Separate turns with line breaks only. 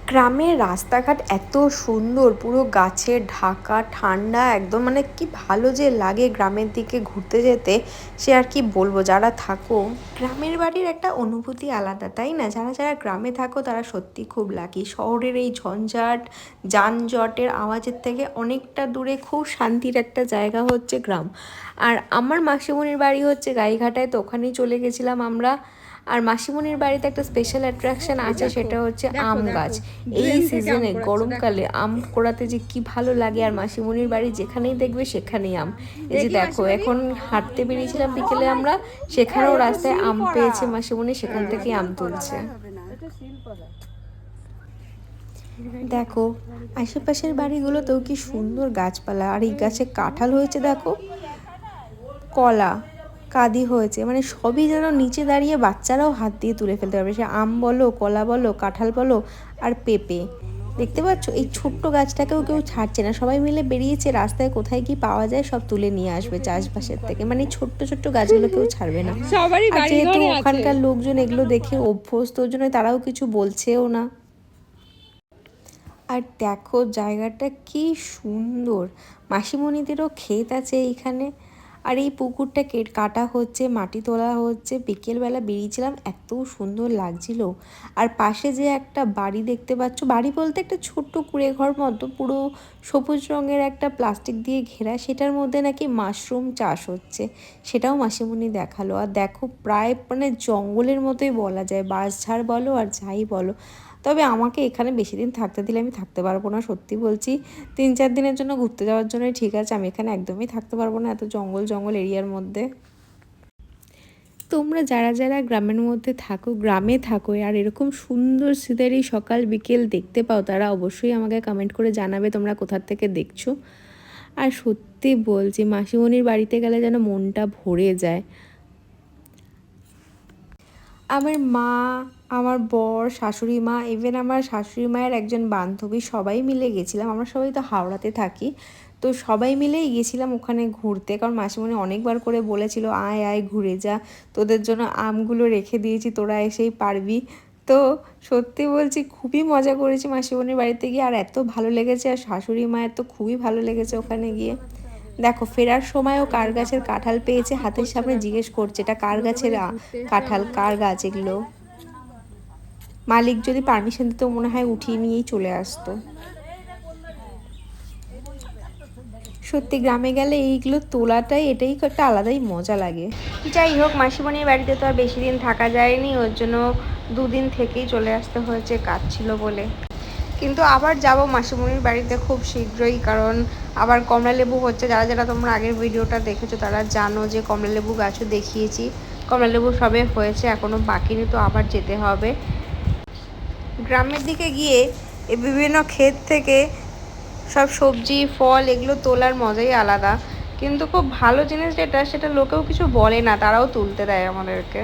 গ্রামের রাস্তাঘাট এত সুন্দর, পুরো গাছে ঢাকা, ঠান্ডা একদম, মানে কি ভালো যে লাগে গ্রামের দিকে ঘুরতে যেতে, সে আর কি বলবো। যারা থাকো গ্রামের বাড়ির একটা অনুভূতি আলাদা, তাই না? যারা যারা গ্রামে থাকো তারা সত্যি খুব লাকি। শহরের এই ঝঞ্ঝাট, যানজটের আওয়াজের থেকে অনেকটা দূরে খুব শান্তির একটা জায়গা হচ্ছে গ্রাম। আর আমার মাসিমণির বাড়ি হচ্ছে গাইঘাটায়, তো ওখানেই চলে গেছিলাম আমরা। আর মাসিমণির বাড়িতে একটা স্পেশাল অ্যাট্রাকশন আছে, সেটা হচ্ছে আম গাছ। এই সিজনে গরমকালে আম কোড়াতে যে কি ভালো লাগে, আর মাসিমণির বাড়ি যেখানেই দেখবে সেখানেই আম। এই যে দেখো, এখন হাঁটতে বেরিয়েছিলাম বিকেলে আমরা, সেখানেও রাস্তায় আম পেয়েছে মাসিমণি, সেখান থেকে আম তুলছে। দেখো আশেপাশের বাড়িগুলোতেও কি সুন্দর গাছপালা, আর এই গাছে কাঁঠাল হয়েছে দেখো, কলা, কাঁদি হয়েছে, মানে সবই যেন নিচে দাঁড়িয়ে বাচ্চারাও হাত দিয়ে তুলে ফেলতে পারবে। সে আম বলো, কলা বলো, কাঁঠাল বলো, আর পেঁপে। দেখতে পাচ্ছ এই ছোট্ট গাছটাকেও কেউ ছাড়ছে না, সবাই মিলে বেরিয়েছে রাস্তায় কোথায় কি পাওয়া যায় সব তুলে নিয়ে আসবে চাষবাসের থেকে। মানে ছোট্ট ছোট্ট গাছগুলো কেউ ছাড়বে না। আর যেহেতু ওখানকার লোকজন এগুলো দেখে অভ্যস্ত, ওর জন্য তারাও কিছু বলছেও না। আর দেখো জায়গাটা কি সুন্দর, মাসিমণিদেরও ক্ষেত আছে এইখানে। আর এই পুকুরটা কাটা হচ্ছে, মাটি তোলা হচ্ছে। বিকেলবেলা বেরিয়েছিলাম, এত সুন্দর লাগছিল। আর পাশে যে একটা বাড়ি দেখতে পাচ্ছ, বাড়ি বলতে একটা ছোট্ট কুঁড়ে ঘর মতো, পুরো সবুজ রঙের একটা প্লাস্টিক দিয়ে ঘেরা, সেটার মধ্যে নাকি মাশরুম চাষ হচ্ছে, সেটাও মাসিমণি দেখালো। আর দেখো প্রায় মানে জঙ্গলের মতোই বলা যায়, বাঁশঝাড় বলো আর যাই বলো। তবে আমাকে এখানে বেশি দিন থাকতে দিলে আমি থাকতে পারবো না, সত্যি বলছি। 3-4 দিনের জন্য ঘুরতে যাওয়ার জন্যই ঠিক আছে, আমি এখানে একদমই থাকতে পারবো না এত জঙ্গল জঙ্গল এরিয়ার মধ্যে। তোমরা যারা যারা গ্রামের মধ্যে থাকো, গ্রামে থাকো, আর এরকম সুন্দর সিনারি সকাল বিকেল দেখতে পাও, তারা অবশ্যই আমাকে কমেন্ট করে জানাবে তোমরা কোথার থেকে দেখছো। আর সত্যি বলছি, মাসিমণির বাড়িতে গেলে যেন মনটা ভরে যায়। আমার মা, আমার বর, শাশুড়ি মা, ইভেন আমার শাশুড়ি মায়ের একজন বান্ধবী, সবাই মিলে গেছিলাম। আমরা সবাই তো হাওড়াতে থাকি, তো সবাই মিলেই গেছিলাম ওখানে ঘুরতে। কারণ মাসিমণি অনেকবার করে বলেছিল আয় আয় ঘুরে যা, তোদের জন্য আমগুলো রেখে দিয়েছি, তোরা এসেই পারবি। তো সত্যি বলছি খুবই মজা করেছি মাসিমণির বাড়িতে গিয়ে, আর এত ভালো লেগেছে। আর শাশুড়ি মায়ের তো খুবই ভালো লেগেছে ওখানে গিয়ে। দেখো ফেরার সময়ও কার গাছের কাঁঠাল পেয়েছে হাতের সামনে, জিজ্ঞেস করছে এটা কার গাছের কাঁঠাল, কার গাছ এগুলো। মালিক যদি পারমিশন দিত মনে হয় উঠিয়ে নিয়েই চলে আসতো। সত্যি গ্রামে গেলে এইগুলো তোলাটাই, এটাই একটা আলাদাই মজা লাগে। যাই হোক, মাসিমণির বাড়িতে তো আর বেশি দিন থাকা যায়নি, ওর জন্য 2 দিন থেকেই চলে আসতে হয়েছে, কাজ ছিল বলে। কিন্তু আবার যাব মাসিমণির বাড়িতে খুব শীঘ্রই, কারণ আবার কমলালেবু হচ্ছে। যারা যারা তোমরা আগের ভিডিওটা দেখেছো তারা জানো যে কমলালেবু গাছও দেখিয়েছি। কমলালেবু সবে হয়েছে, এখনও বাকি নেই, তো আবার যেতে হবে। গ্রামের দিকে গিয়ে এই বিভিন্ন ক্ষেত থেকে সব সবজি ফল এগুলো তোলার মজাই আলাদা। কিন্তু খুব ভালো জিনিস যেটা, সেটা লোকেও কিছু বলে না, তারাও তুলতে দেয় আমাদেরকে।